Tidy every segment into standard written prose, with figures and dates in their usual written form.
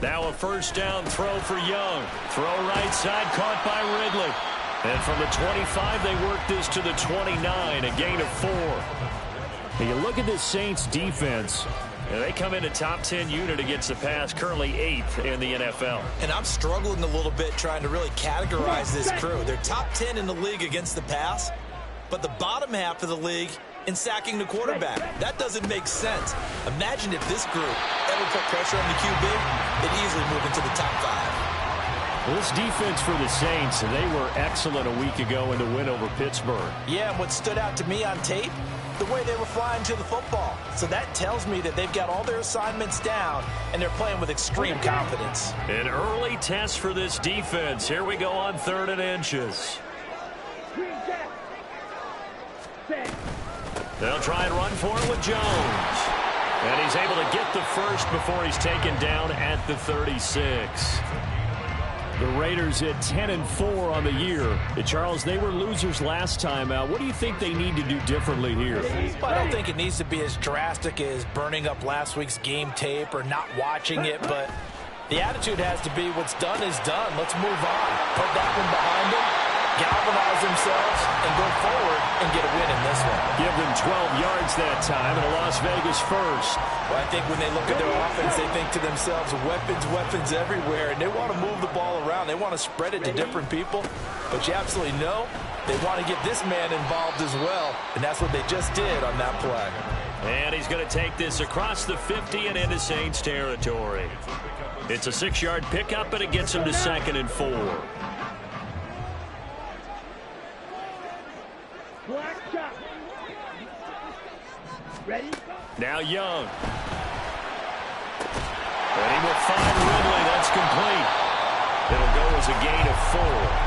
Now a first down throw for Young. Throw right side, caught by Ridley. And from the 25, they work this to the 29, a gain of 4. You look at this Saints defense. They come in a top 10 unit against the pass, currently 8th in the NFL. And I'm struggling a little bit trying to really categorize this crew. They're top 10 in the league against the pass, but the bottom half of the league in sacking the quarterback. That doesn't make sense. Imagine if this group ever put pressure on the QB, they'd easily move into the top 5. Well, this defense for the Saints, they were excellent a week ago in the win over Pittsburgh. Yeah, and what stood out to me on tape, the way they were flying to the football. So that tells me that they've got all their assignments down, and they're playing with extreme confidence. An early test for this defense. Here we go on 3rd and inches. They'll try and run for it with Jones. And he's able to get the first before he's taken down at the 36. The Raiders at 10-4 on the year. Charles, they were losers last time out. What do you think they need to do differently here? I don't think it needs to be as drastic as burning up last week's game tape or not watching it, but the attitude has to be what's done is done. Let's move on. Put that one behind them, galvanize themselves, and go forward and get a win in this one. Give them 12 yards that time and a Las Vegas first. Well, I think when they look at their offense, they think to themselves, weapons, weapons everywhere, and they want to move the ball around. They want to spread it to different people, but you absolutely know they want to get this man involved as well, and that's what they just did on that play. And he's going to take this across the 50 and into Saints territory. It's a 6-yard pickup, and it gets him to 2nd and 4. Ready? Now Young. And he will find Ridley. That's complete. It'll go as a gain of 4.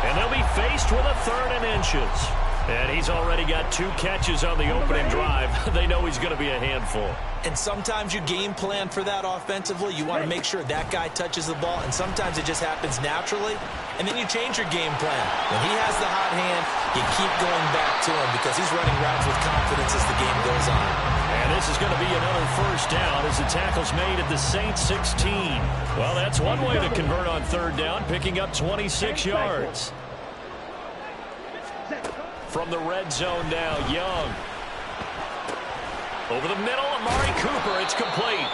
And they'll be faced with a 3rd and inches. And he's already got 2 catches on the opening drive. They know he's going to be a handful. And sometimes you game plan for that offensively. You want to make sure that guy touches the ball, and sometimes it just happens naturally, and then you change your game plan. When he has the hot hand, you keep going back to him because he's running routes with confidence as the game goes on. And this is going to be another first down as the tackle's made at the Saints 16. Well, that's one way to convert on 3rd down, picking up 26 yards. From the red zone now, Young. Over the middle, Amari Cooper, it's complete.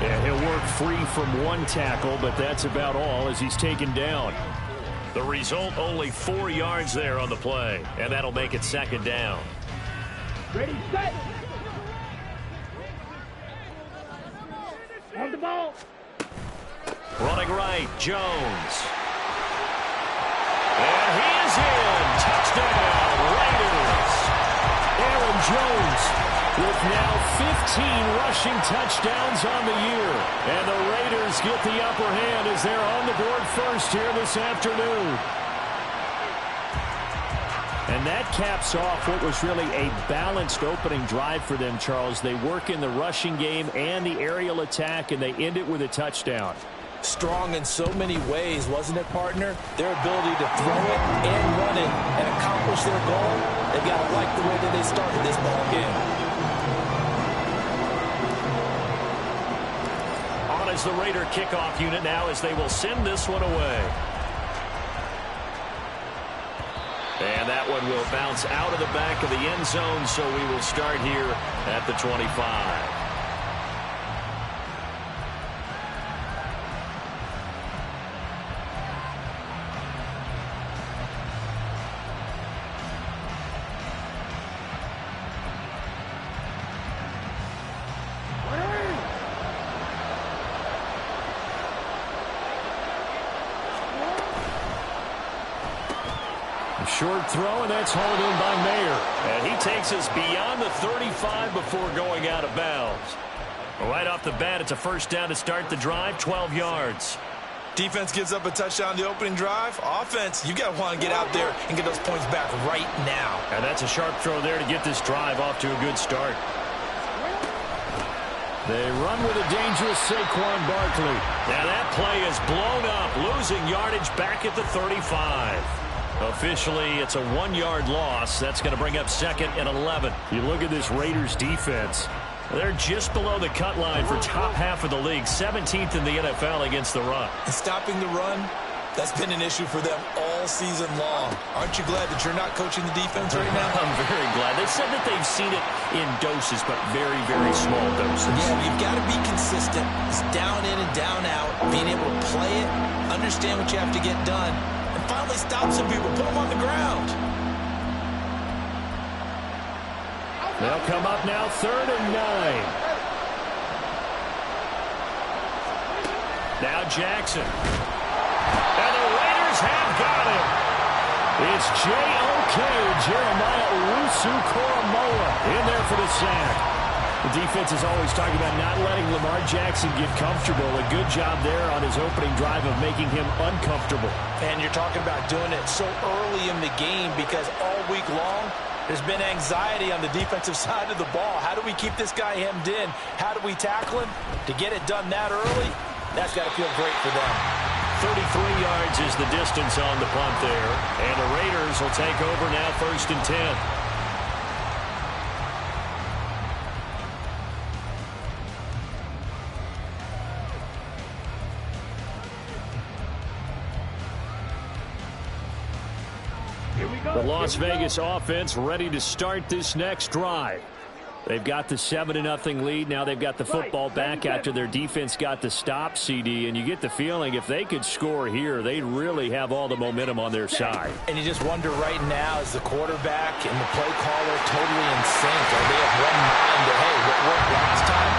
And he'll work free from one tackle, but that's about all as he's taken down. The result, only 4 yards there on the play, and that'll make it 2nd down. Ready, set. On the ball. Running right, Jones. And he is in. Touchdown, Raiders. Aaron Jones with now 15 rushing touchdowns on the year. And the Raiders get the upper hand as they're on the board first here this afternoon. And that caps off what was really a balanced opening drive for them, Charles. They work in the rushing game and the aerial attack, and they end it with a touchdown. Strong in so many ways, wasn't it, partner? Their ability to throw it and run it and accomplish their goal, they've got to like the way that they started this ball game. On as the Raider kickoff unit now as they will send this one away. And that one will bounce out of the back of the end zone, so we will start here at the 25. Short throw, and that's hauled in by Mayer. And he takes us beyond the 35 before going out of bounds. Right off the bat, it's a first down to start the drive, 12 yards. Defense gives up a touchdown the opening drive. Offense, you got to want to get out there and get those points back right now. And that's a sharp throw there to get this drive off to a good start. They run with a dangerous Saquon Barkley. Now that play is blown up, losing yardage back at the 35. Officially, it's a 1-yard loss. That's going to bring up 2nd and 11. You look at this Raiders defense. They're just below the cut line for top half of the league, 17th in the NFL against the run. And stopping the run, that's been an issue for them all season long. Aren't you glad that you're not coaching the defense right now? I'm very glad. They said that they've seen it in doses, but very, very small doses. Yeah, you've got to be consistent. It's down in and down out, being able to play it, understand what you have to get done, and finally stop some people, put them on the ground. They'll come up now 3rd and 9. Now Jackson. And the Raiders have got him. It's J.O.K. Jeremiah Owusu-Koramoah in there for the sack. The defense is always talking about not letting Lamar Jackson get comfortable. A good job there on his opening drive of making him uncomfortable. And you're talking about doing it so early in the game because all week long there's been anxiety on the defensive side of the ball. How do we keep this guy hemmed in? How do we tackle him? To get it done that early, that's got to feel great for them. 33 yards is the distance on the punt there. And the Raiders will take over now 1st and 10. The Las Vegas offense ready to start this next drive. They've got the 7-0 lead. Now they've got the football back after their defense got the stop, CD. And you get the feeling if they could score here, they'd really have all the momentum on their side. And you just wonder right now, is the quarterback and the play caller totally in sync? Are they of one mind that, hey, what worked last time?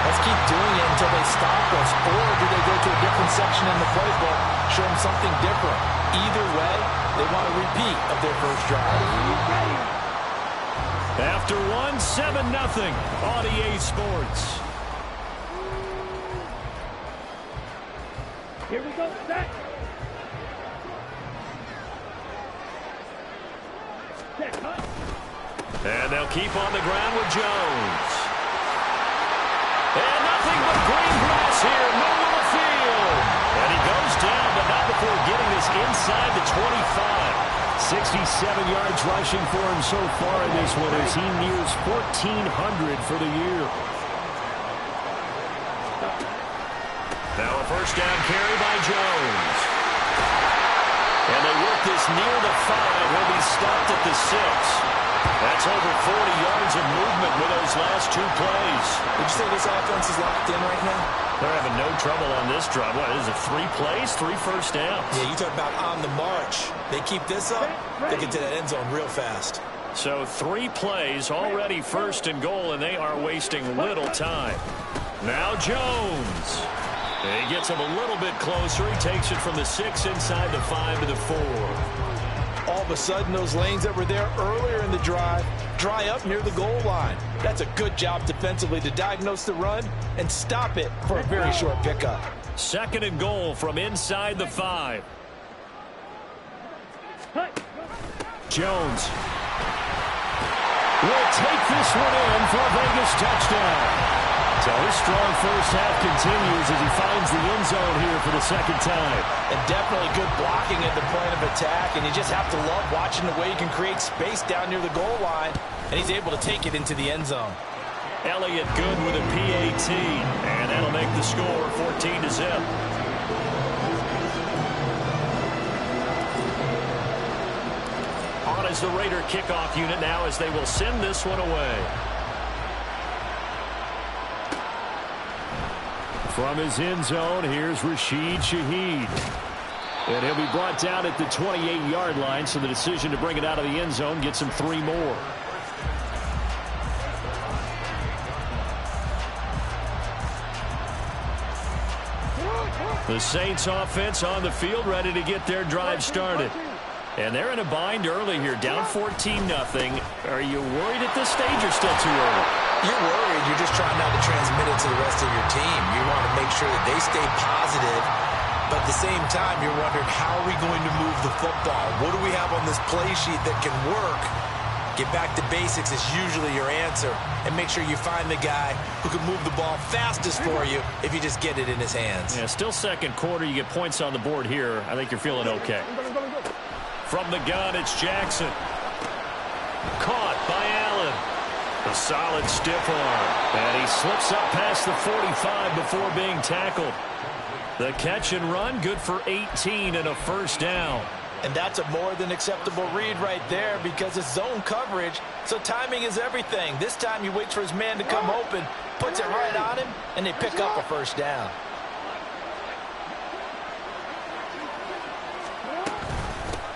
Let's keep doing it until they stop us. Or do they go to a different section in the playbook, show them something different? Either way, they want a repeat of their first drive. After 7-0 on EA Sports. Here we go, set. Set, cut. And they'll keep on the ground with Jones. And nothing but green grass here, middle of the field. And he goes down, but not before getting this inside the 25. 67 yards rushing for him so far in this one as he nears 1,400 for the year. Now a first down carry by Jones. And they work this near the 5. He'll be stopped at the 6. That's over 40 yards of movement with those last 2 plays. Would you say this offense is locked in right now? They're having no trouble on this drive. What is it, 3 plays, 3 first downs? Yeah, you talk about on the march. They keep this up, they get to that end zone real fast. So 3 plays, already 1st and goal, and they are wasting little time. Now Jones. He gets him a little bit closer. He takes it from the 6 inside the 5 to the 4. All of a sudden, those lanes that were there earlier in the drive dry up near the goal line. That's a good job defensively to diagnose the run and stop it for a very short pickup. 2nd and goal from inside the 5. Jones will take this one in for a Vegas touchdown. So his strong first half continues as he finds the end zone here for the 2nd time. And definitely good blocking at the point of attack, and you just have to love watching the way he can create space down near the goal line, and he's able to take it into the end zone. Elliott good with a PAT, and that'll make the score 14-0. On is the Raider kickoff unit now as they will send this one away. From his end zone, here's Rashid Shaheed. And he'll be brought down at the 28-yard line, so the decision to bring it out of the end zone gets him 3 more. The Saints offense on the field ready to get their drive started. And they're in a bind early here, down 14-0. Are you worried at this stage or still too early? You're worried. You're just trying not to transmit it to the rest of your team. You want to make sure that they stay positive, but at the same time, you're wondering, how are we going to move the football? What do we have on this play sheet that can work? Get back to basics is usually your answer, and make sure you find the guy who can move the ball fastest for you if you just get it in his hands. Yeah, still 2nd quarter. You get points on the board here. I think you're feeling okay. From the gun, it's Jackson. Caught by Allen. A solid stiff arm. And he slips up past the 45 before being tackled. The catch and run, good for 18 and a first down. And that's a more than acceptable read right there because it's zone coverage, so timing is everything. This time he waits for his man to come open, puts it right on him, and they pick up a first down.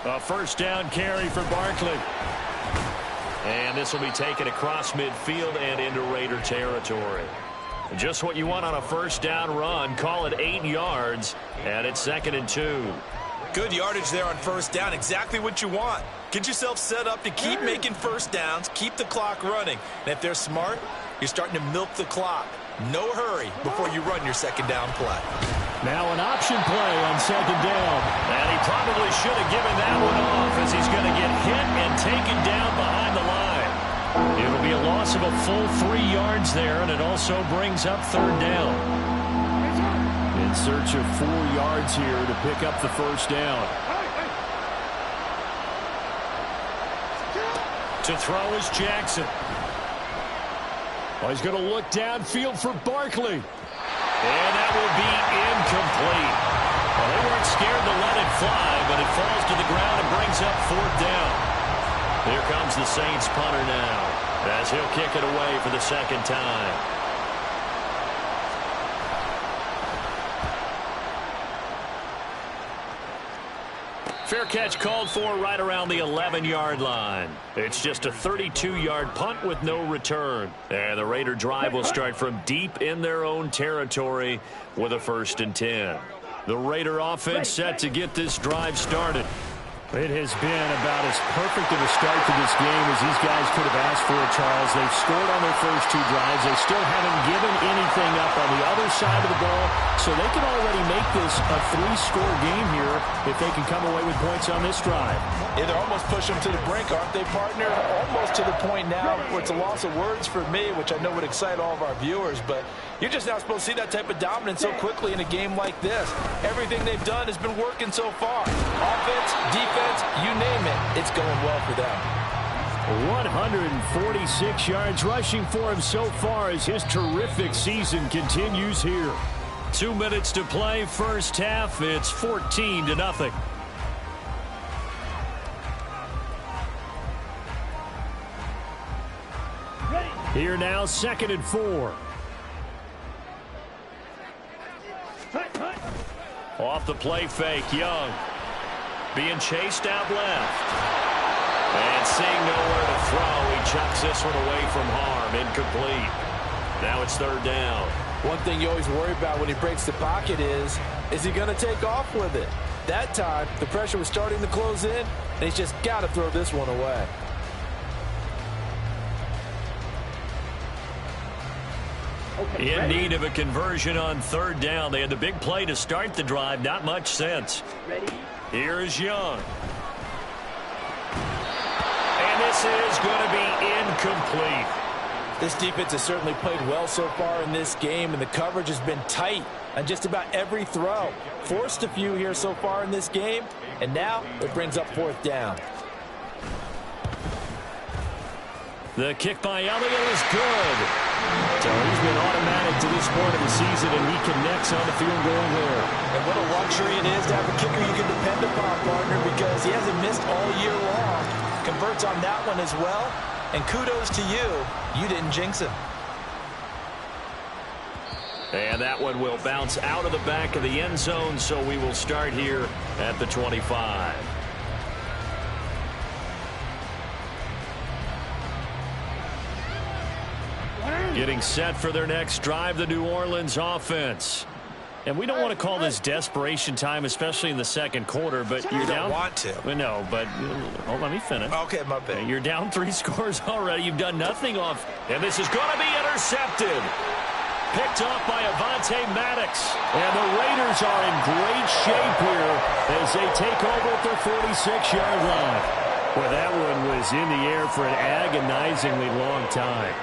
A first down carry for Barkley. And this will be taken across midfield and into Raider territory. Just what you want on a first down run. Call it 8 yards, and it's 2nd and 2. Good yardage there on first down. Exactly what you want. Get yourself set up to keep making first downs, keep the clock running. And if they're smart, you're starting to milk the clock. No hurry before you run your second down play. Now an option play on second down. And he probably should have given that one off as he's going to get hit and taken down behind the line. It'll be a loss of a full 3 yards there, and it also brings up third down. In search of 4 yards here to pick up the first down. To throw is Jackson. Oh, he's going to look downfield for Barkley. And that will be incomplete. Well, they weren't scared to let it fly, but it falls to the ground and brings up fourth down. Here comes the Saints punter now, as he'll kick it away for the second time. Fair catch called for right around the 11-yard line. It's just a 32-yard punt with no return. And the Raider drive will start from deep in their own territory with a 1st and 10. The Raider offense set to get this drive started. It has been about as perfect of a start to this game as these guys could have asked for, Charles. They've scored on their first 2 drives. They still haven't given anything up on the other side of the ball, so they can already make this a 3-score game here if they can come away with points on this drive. Yeah, they're almost pushing them to the brink, aren't they, partner? Almost to the point now where it's a loss of words for me, which I know would excite all of our viewers, but you're just not supposed to see that type of dominance so quickly in a game like this. Everything they've done has been working so far. Offense, defense, you name it, it's going well for them. 146 yards rushing for him so far as his terrific season continues here. 2 minutes to play, first half. It's 14-0. Here now, 2nd and 4. Off the play fake, Young. Being chased out left. And seeing nowhere to throw, he chucks this one away from harm. Incomplete. Now it's 3rd down. One thing you always worry about when he breaks the pocket is he going to take off with it? That time, the pressure was starting to close in, and he's just got to throw this one away. In need of a conversion on 3rd down. They had the big play to start the drive. Not much sense. Here is Young. And this is going to be incomplete. This defense has certainly played well so far in this game, and the coverage has been tight on just about every throw. Forced a few here so far in this game, and now it brings up 4th down. The kick by Elliott is good. So he's been automatic to this point of the season, and he connects on the field goal there. And what a luxury it is to have a kicker you can depend upon, partner, because he hasn't missed all year long. Converts on that one as well. And kudos to you. You didn't jinx him. And that one will bounce out of the back of the end zone, so we will start here at the 25. Getting set for their next drive, the New Orleans offense. And we don't want to call this desperation time, especially in the second quarter, but you're down. You don't want to. Well, no, but let me finish. Okay, my bad. You're down 3 scores already. You've done nothing off. And this is going to be intercepted. Picked off by Avonte Maddox. And the Raiders are in great shape here as they take over at their 46-yard line. Well, that one was in the air for an agonizingly long time.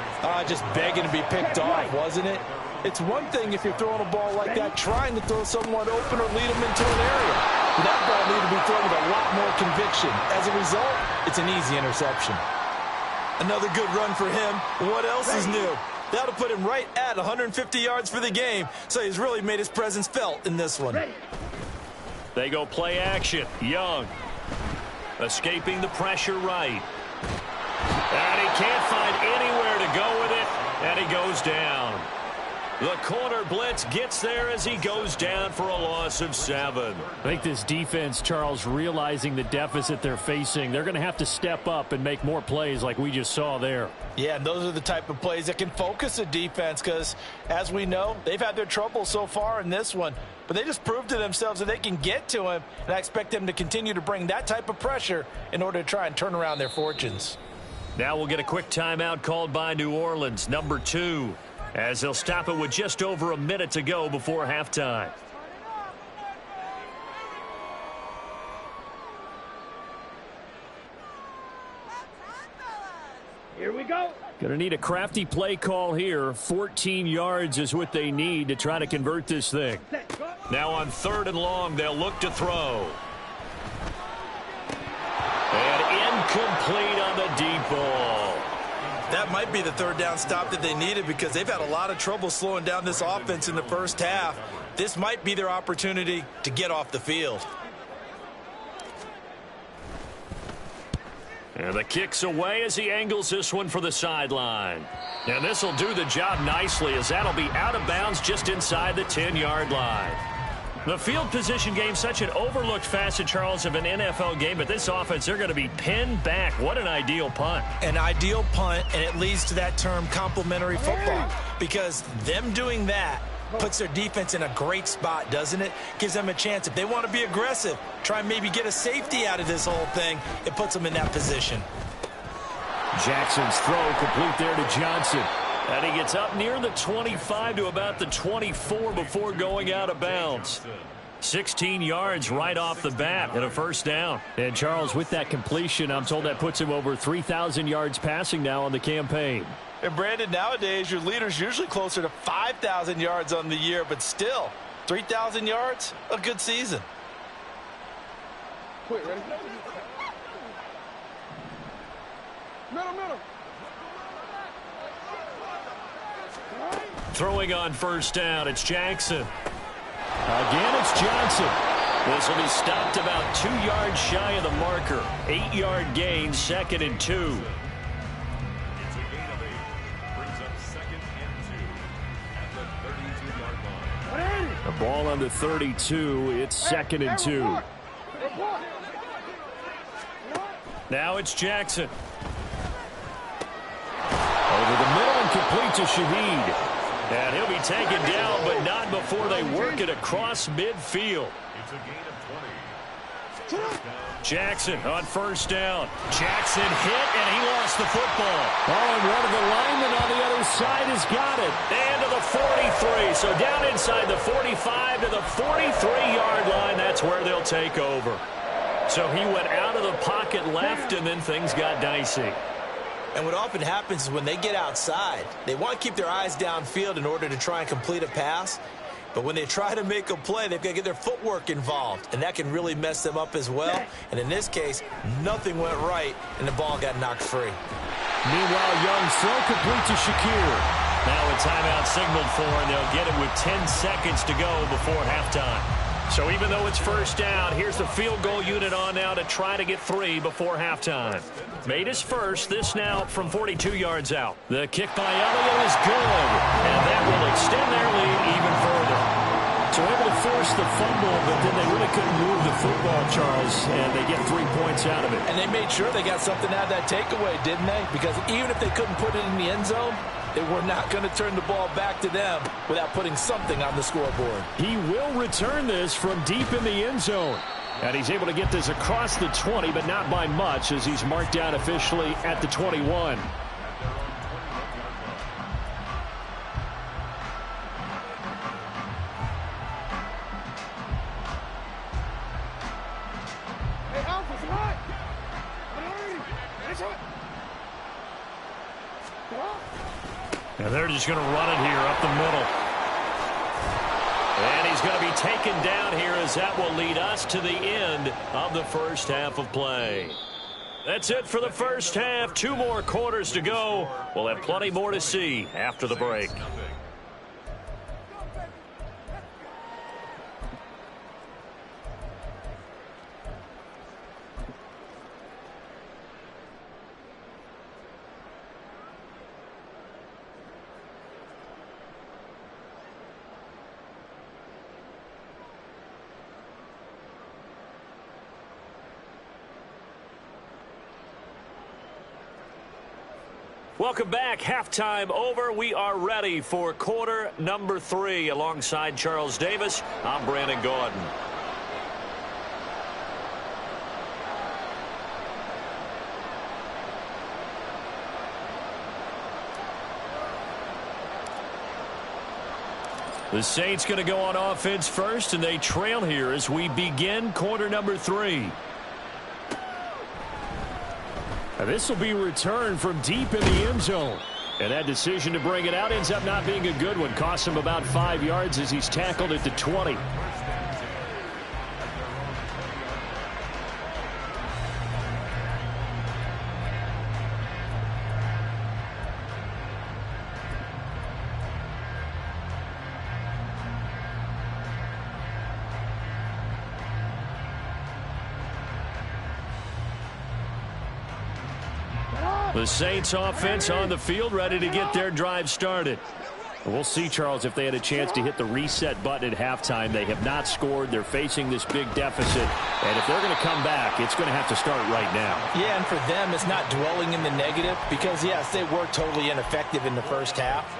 Just begging to be picked off, wasn't it? It's one thing if you're throwing a ball like that, trying to throw someone open or lead them into an area. That ball needed to be thrown with a lot more conviction. As a result, it's an easy interception. Another good run for him. What else is new? That'll put him right at 150 yards for the game, so he's really made his presence felt in this one. They go play action. Young escaping the pressure right. And he can't find anywhere to go with it, and he goes down. The corner blitz gets there as he goes down for a loss of 7. I think this defense, Charles, realizing the deficit they're facing, they're going to have to step up and make more plays like we just saw there. Yeah, and those are the type of plays that can focus a defense because, as we know, they've had their trouble so far in this one. But they just proved to themselves that they can get to him, and I expect them to continue to bring that type of pressure in order to try and turn around their fortunes. Now we'll get a quick timeout called by New Orleans, number 2. As they'll stop it with just over a minute to go before halftime. Here we go. Going to need a crafty play call here. 14 yards is what they need to try to convert this thing. Now on 3rd and long, they'll look to throw. And incomplete on the deep ball. That might be the 3rd down stop that they needed because they've had a lot of trouble slowing down this offense in the first half. This might be their opportunity to get off the field. And the kick's away as he angles this one for the sideline. And this will do the job nicely as that'll be out of bounds just inside the 10-yard line. The field position game, such an overlooked facet, Charles, of an NFL game, but this offense, they're going to be pinned back. What an ideal punt. An ideal punt, and it leads to that term complementary football because them doing that puts their defense in a great spot, doesn't it? Gives them a chance. If they want to be aggressive, try and maybe get a safety out of this whole thing, it puts them in that position. Jackson's throw complete there to Johnson. And he gets up near the 25 to about the 24 before going out of bounds. 16 yards right off the bat and a 1st down. And Charles, with that completion, I'm told that puts him over 3,000 yards passing now on the campaign. And Brandon, nowadays your leader's usually closer to 5,000 yards on the year, but still, 3,000 yards, a good season. Quick, ready? Middle. Throwing on 1st down, it's Jackson. Again, it's Johnson. This will be stopped about 2 yards shy of the marker. 8-yard gain, 2nd and 2. The ball on the 32. It's 2nd and 2. Now it's Jackson. Over the middle and complete to Shaheed. And he'll be taken down, but not before they work it across midfield. Jackson on 1st down. Jackson hit, and he lost the football. Oh, and one of the linemen on the other side has got it. And to the 43. So down inside the 45 to the 43-yard line. That's where they'll take over. So he went out of the pocket left, and then things got dicey. And what often happens is when they get outside, they want to keep their eyes downfield in order to try and complete a pass. But when they try to make a play, they've got to get their footwork involved, and that can really mess them up as well. And in this case, nothing went right, and the ball got knocked free. Meanwhile, Young's throw complete to Shakir. Now a timeout signaled for, and they'll get it with 10 seconds to go before halftime. So even though it's 1st down, here's the field goal unit on now to try to get 3 before halftime. Made his first, this now from 42 yards out. The kick by Elliott is good, and that will extend their lead even further. So able to force the fumble, but then they really couldn't move the football, Charles, and they get 3 points out of it. And they made sure they got something out of that takeaway, didn't they? Because even if they couldn't put it in the end zone, they were not going to turn the ball back to them without putting something on the scoreboard. He will return this from deep in the end zone. And he's able to get this across the 20, but not by much, as he's marked down officially at the 21. Hey, Alpha, come on. And they're just going to run it here up the middle. And he's going to be taken down here as that will lead us to the end of the first half of play. That's it for the first half. 2 more quarters to go. We'll have plenty more to see after the break. Welcome back. Halftime over. We are ready for quarter number 3. Alongside Charles Davis, I'm Brandon Gaudin. The Saints going to go on offense first, and they trail here as we begin quarter number 3. This will be returned from deep in the end zone. And that decision to bring it out ends up not being a good one. Costs him about 5 yards as he's tackled at the 20. The Saints offense on the field, ready to get their drive started. We'll see, Charles, if they had a chance to hit the reset button at halftime. They have not scored. They're facing this big deficit. And if they're going to come back, it's going to have to start right now. Yeah, and for them, it's not dwelling in the negative because, yes, they were totally ineffective in the first half.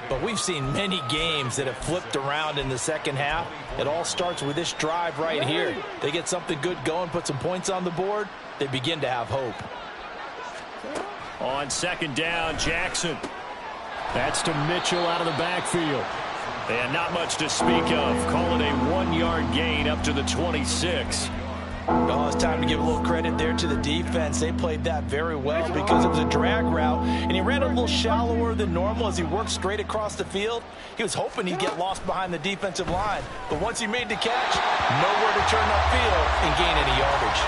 But we've seen many games that have flipped around in the second half. It all starts with this drive right here. They get something good going, put some points on the board, they begin to have hope. On second down, Jackson. That's to Mitchell out of the backfield. And not much to speak of. Call it a 1-yard gain up to the 26. Oh, it's time to give a little credit there to the defense. They played that very well because it was a drag route, and he ran a little shallower than normal as he worked straight across the field. He was hoping he'd get lost behind the defensive line, but once he made the catch, nowhere to turn upfield and gain any yardage.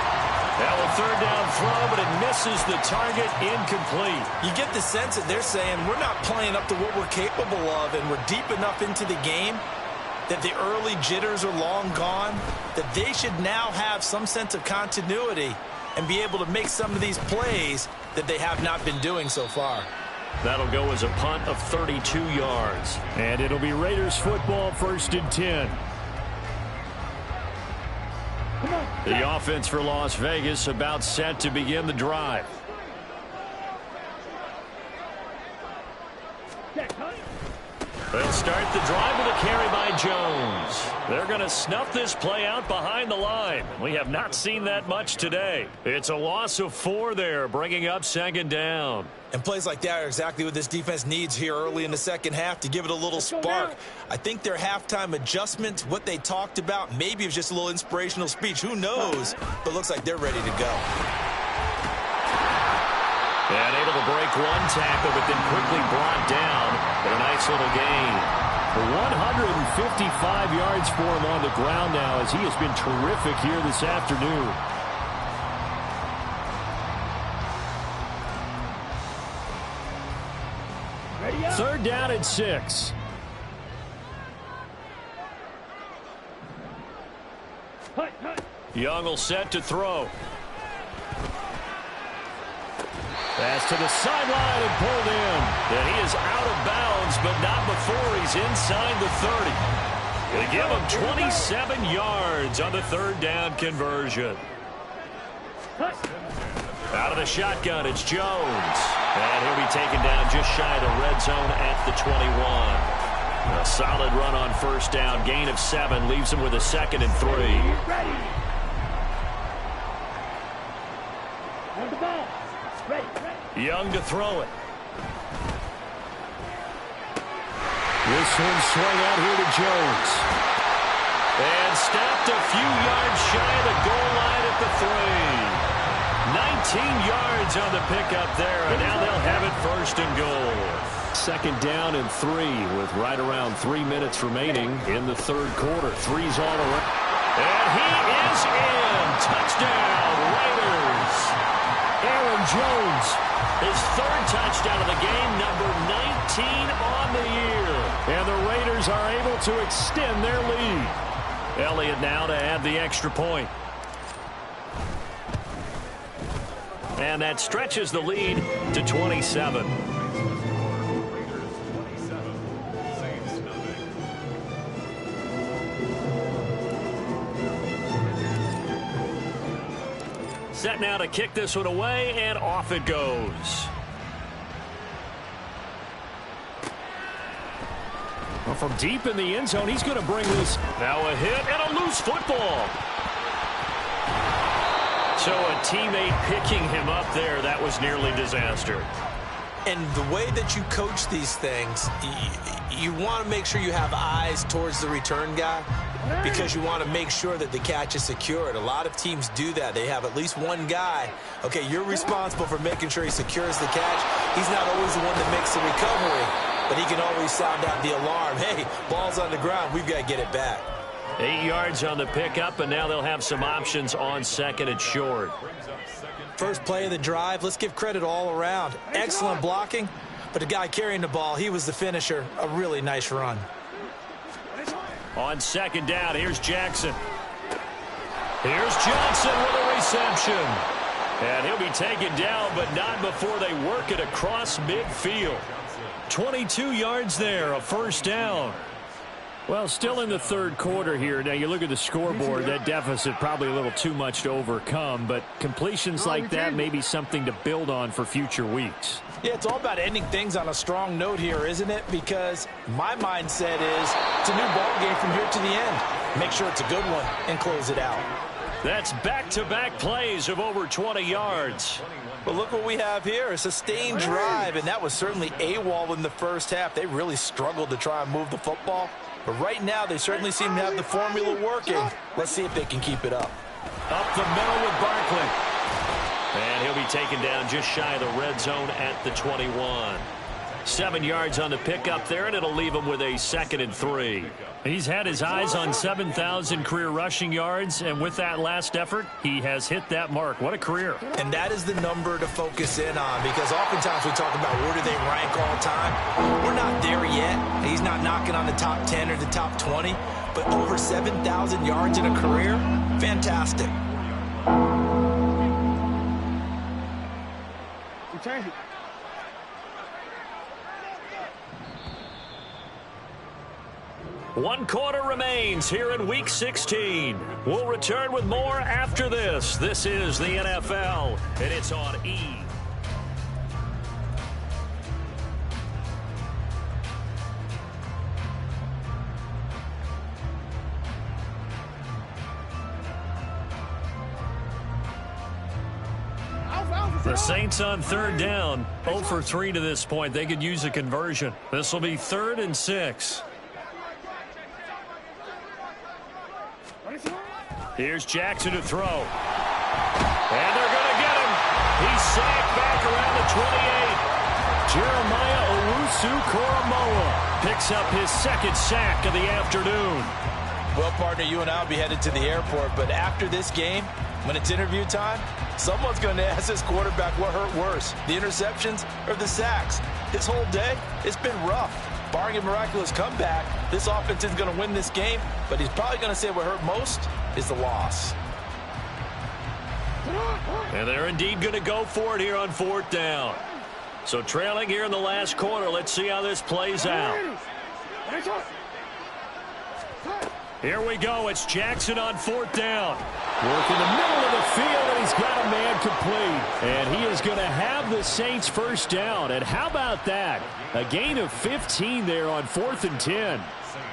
Now a third down throw, but it misses the target, incomplete. You get the sense that they're saying we're not playing up to what we're capable of, and we're deep enough into the game that the early jitters are long gone, that they should now have some sense of continuity and be able to make some of these plays that they have not been doing so far. That'll go as a punt of 32 yards. And it'll be Raiders football, 1st and 10. The offense for Las Vegas about set to begin the drive. They'll start the drive with a carry by Jones. They're going to snuff this play out behind the line. We have not seen that much today. It's a loss of 4 there, bringing up second down. And plays like that are exactly what this defense needs here early in the second half to give it a little spark. I think their halftime adjustment, what they talked about, maybe it was just a little inspirational speech. Who knows? But it looks like they're ready to go. And able to break one tackle, but then quickly brought down. But a nice little gain. 155 yards for him on the ground now as he has been terrific here this afternoon. Third down and 6. Young will set to throw. Pass to the sideline and pulled in. And he is out of bounds, but not before he's inside the 30. Going to give him 27 yards on the third down conversion. Out of the shotgun, it's Jones. And he'll be taken down just shy of the red zone at the 21. A solid run on first down. Gain of 7 leaves him with a 2nd and 3. Young to throw it. This one swung out here to Jones. And stopped a few yards shy of the goal line at the 3. 19 yards on the pickup there, and now they'll have it 1st and goal. 2nd down and 3 with right around 3 minutes remaining in the third quarter. Three's all around. And he is in. Touchdown, Raiders. Aaron Jones, his 3rd touchdown of the game, number 19 on the year. And the Raiders are able to extend their lead. Elliott now to add the extra point. And that stretches the lead to 27. Set now to kick this one away, and off it goes. Well, from deep in the end zone, he's going to bring this. Now a hit and a loose football. So a teammate picking him up there, that was nearly disaster. And the way that you coach these things, you want to make sure you have eyes towards the return guy because you want to make sure that the catch is secured. A lot of teams do that. They have at least one guy. Okay, you're responsible for making sure he secures the catch. He's not always the one that makes the recovery, but he can always sound out the alarm. Hey, ball's on the ground. We've got to get it back. 8 yards on the pickup, and now they'll have some options on 2nd and short. First play of the drive, let's give credit all around. Excellent blocking, but the guy carrying the ball, he was the finisher. A really nice run. On 2nd down, here's Jackson. Here's Johnson with a reception. And he'll be taken down, but not before they work it across midfield. 22 yards there, a 1st down. Well, still in the third quarter here. Now, you look at the scoreboard, that deficit probably a little too much to overcome, but completions like that may be something to build on for future weeks. Yeah, it's all about ending things on a strong note here, isn't it? Because my mindset is it's a new ball game from here to the end. Make sure it's a good one and close it out. That's back-to-back plays of over 20 yards. But look what we have here, a sustained drive, and that was certainly AWOL in the first half. They really struggled to try and move the football. But right now, they certainly seem to have the formula working. Let's see if they can keep it up. Up the middle with Barkley. And he'll be taken down just shy of the red zone at the 21. 7 yards on the pickup there, and it'll leave him with a 2nd and 3. He's had his eyes on 7,000 career rushing yards, and with that last effort, he has hit that mark. What a career. And that is the number to focus in on, because oftentimes we talk about where do they rank all time. We're not there yet. He's not knocking on the top 10 or the top 20, but over 7,000 yards in a career, fantastic. Change it. One quarter remains here in Week 16. We'll return with more after this. This is the NFL, and it's on E! The Saints on 3rd down, 0 for 3 to this point. They could use a conversion. This will be 3rd and 6. Here's Jackson to throw. And they're going to get him. He's sacked back around the 28. Jeremiah Owusu-Koramoah picks up his 2nd sack of the afternoon. Well, partner, you and I will be headed to the airport, but after this game, when it's interview time, someone's going to ask this quarterback what hurt worse, the interceptions or the sacks. His whole day, it's been rough. Barring a miraculous comeback, this offense is going to win this game, but he's probably going to say what hurt most is the loss. And they're indeed going to go for it here on 4th down. So trailing here in the last quarter, let's see how this plays out. Here we go. It's Jackson on 4th down. Work in the middle of the field, and he's got a man complete. And he is going to have the Saints 1st down. And how about that? A gain of 15 there on 4th and 10.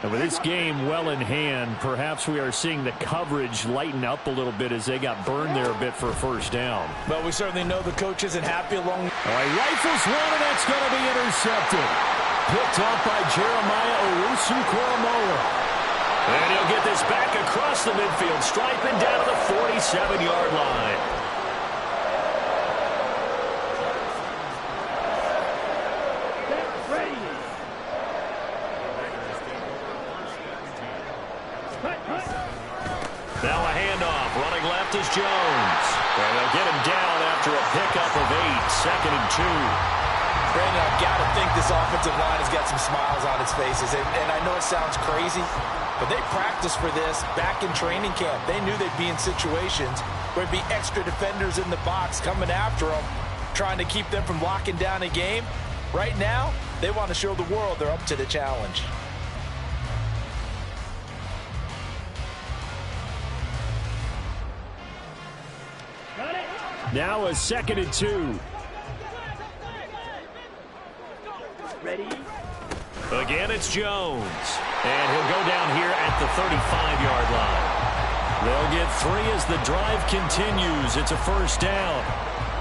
And with this game well in hand, perhaps we are seeing the coverage lighten up a little bit as they got burned there a bit for a 1st down. But we certainly know the coach isn't happy along. All right, rifles one, and that's going to be intercepted. Picked off by Jeremiah Owusu-Koramoah. And he'll get this back across the midfield stripe and down to the 47-yard line. Ready. a handoff. Running left is Jones. And they'll get him down after a pickup of 8. 2nd and 2. Brandon, I've got to think this offensive line has got some smiles on its faces. And I know it sounds crazy, but they practiced for this back in training camp. They knew they'd be in situations where there'd be extra defenders in the box coming after them, trying to keep them from locking down a game. Right now, they want to show the world they're up to the challenge. Now a 2nd and 2. Ready? Again, it's Jones. And he'll go down here at the 35-yard line. They'll get 3 as the drive continues. It's a first down.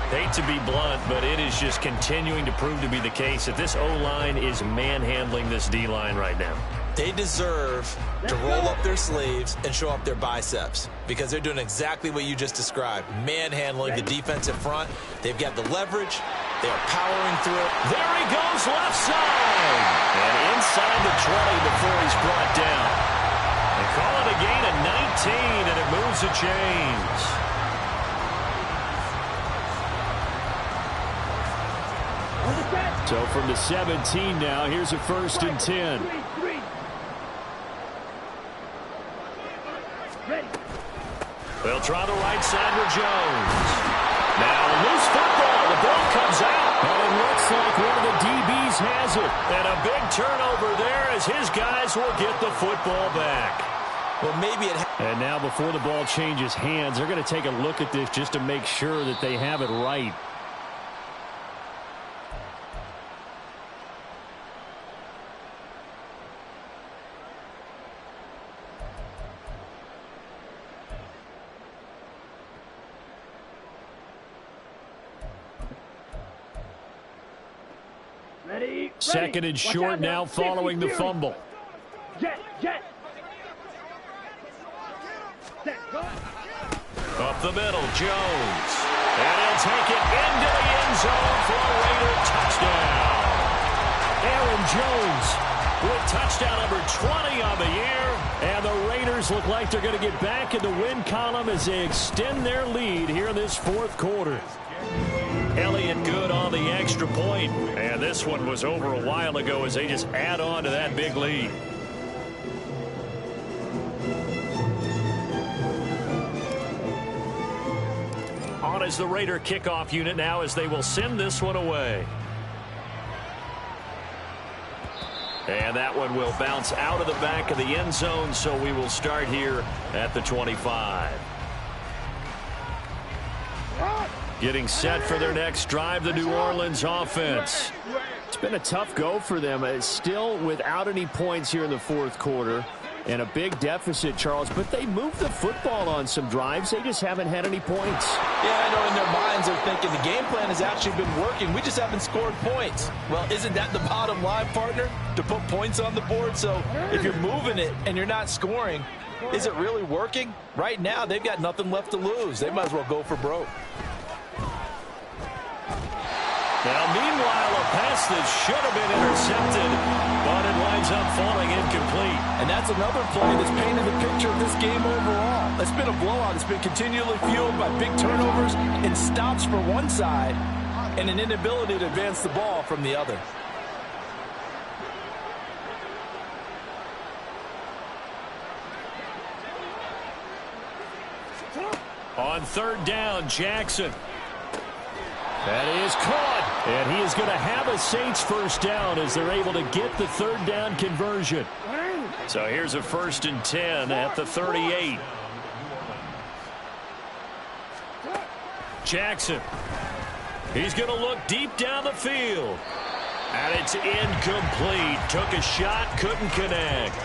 Hate to be blunt, but it is just continuing to prove to be the case that this O-line is manhandling this D-line right now. They deserve to roll up their sleeves and show up their biceps because they're doing exactly what you just described, manhandling the defensive front. They've got the leverage. They are powering through. There he goes, left side. And inside the 20 before he's brought down. They call it a gain of 19, and it moves the chains. So from the 17 now, here's a 1st and 10. They'll try the right side with Jones. Now loose football. The ball comes out. And it looks like one of the DBs has it. And a big turnover there as his guys will get the football back. Well, maybe it... And now before the ball changes hands, they're going to take a look at this just to make sure that they have it right. Ready? 2nd and short now following the fumble. Jet. Up the middle, Jones. And he'll take it into the end zone for a Raider touchdown. Aaron Jones with touchdown number 20 on the year. And the Raiders look like they're going to get back in the win column as they extend their lead here in this 4th quarter. Elliott good on the extra point. And this one was over a while ago as they just add on to that big lead. On is the Raider kickoff unit now as they will send this one away. And that one will bounce out of the back of the end zone, so we will start here at the 25. Getting set for their next drive, the New Orleans offense. It's been a tough go for them. It's still without any points here in the 4th quarter. And a big deficit, Charles. But they moved the football on some drives. They just haven't had any points. Yeah, I know in their minds they're thinking the game plan has actually been working. We just haven't scored points. Well, isn't that the bottom line, partner? To put points on the board? So if you're moving it and you're not scoring, is it really working? Right now, they've got nothing left to lose. They might as well go for broke. Now, meanwhile, a pass that should have been intercepted, but it winds up falling incomplete. And that's another play that's painted the picture of this game overall. It's been a blowout. It's been continually fueled by big turnovers and stops for one side and an inability to advance the ball from the other. On 3rd down, Jackson. That is caught, and he is going to have a Saints first down as they're able to get the 3rd down conversion. So here's a 1st and 10 at the 38. Jackson. He's going to look deep down the field. And it's incomplete. Took a shot, couldn't connect.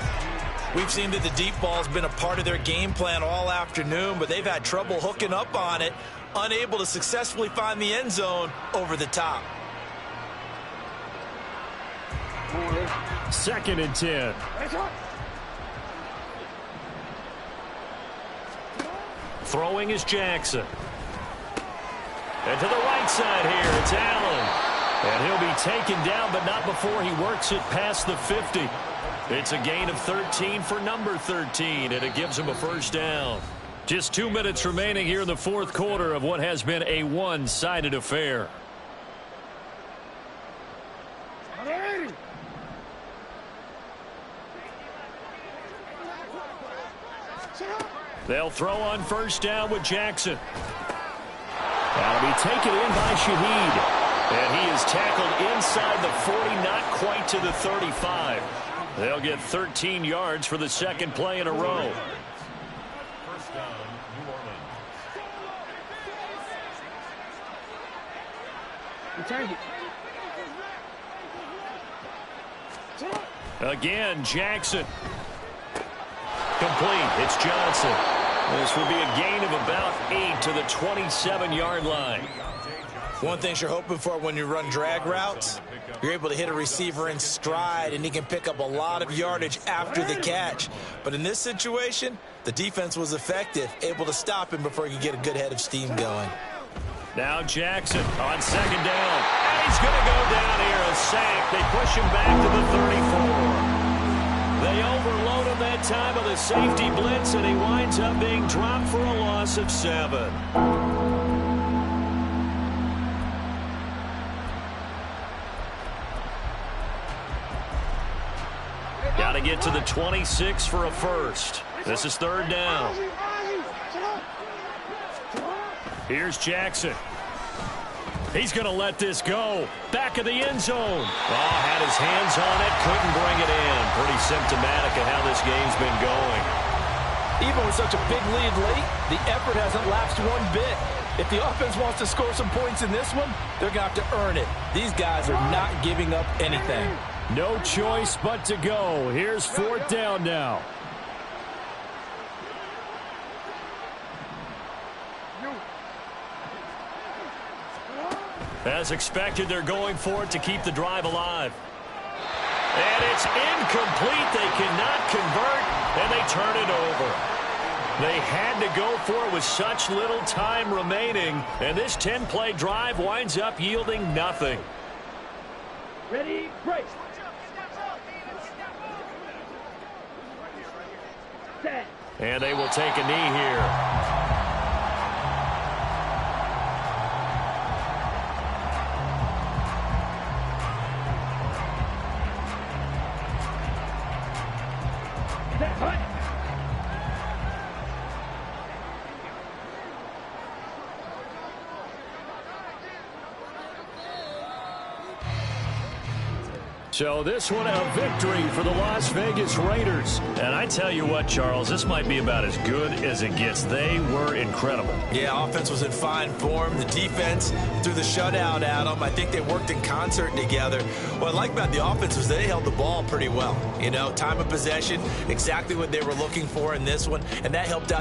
We've seen that the deep ball has been a part of their game plan all afternoon, but they've had trouble hooking up on it, unable to successfully find the end zone over the top. 2nd and 10. Throwing is Jackson. And to the right side here, it's Allen. And he'll be taken down, but not before he works it past the 50. It's a gain of 13 for number 13, and it gives him a first down. Just 2 minutes remaining here in the fourth quarter of what has been a one-sided affair. They'll throw on first down with Jackson. That'll be taken in by Shaheed. And he is tackled inside the 40, not quite to the 35. They'll get 13 yards for the second play in a row. First down, New Orleans. Again, Jackson. Complete. It's Johnson. This will be a gain of about 8 to the 27-yard line. One thing you're hoping for when you run drag routes, you're able to hit a receiver in stride, and he can pick up a lot of yardage after the catch. But in this situation, the defense was effective, able to stop him before he could get a good head of steam going. Now Jackson on second down. And he's going to go down here, a sack. They push him back to the 34. They overload him that time with a safety blitz, and he winds up being dropped for a loss of 7. Got to get to the 26 for a first. This is third down. Here's Jackson. He's going to let this go. Back of the end zone. Oh, had his hands on it, couldn't bring it in. Pretty symptomatic of how this game's been going. Even with such a big lead late, the effort hasn't lapsed one bit. If the offense wants to score some points in this one, they're going to have to earn it. These guys are not giving up anything. No choice but to go. Here's fourth down now. As expected, they're going for it to keep the drive alive. And it's incomplete. They cannot convert, and they turn it over. They had to go for it with such little time remaining, and this 10-play drive winds up yielding nothing. Ready, break. Set. And they will take a knee here. So this one a victory for the Las Vegas Raiders. And I tell you what, Charles, this might be about as good as it gets. They were incredible. Yeah, offense was in fine form. The defense threw the shutout at them. I think they worked in concert together. What I like about the offense was they held the ball pretty well. You know, time of possession, exactly what they were looking for in this one, and that helped out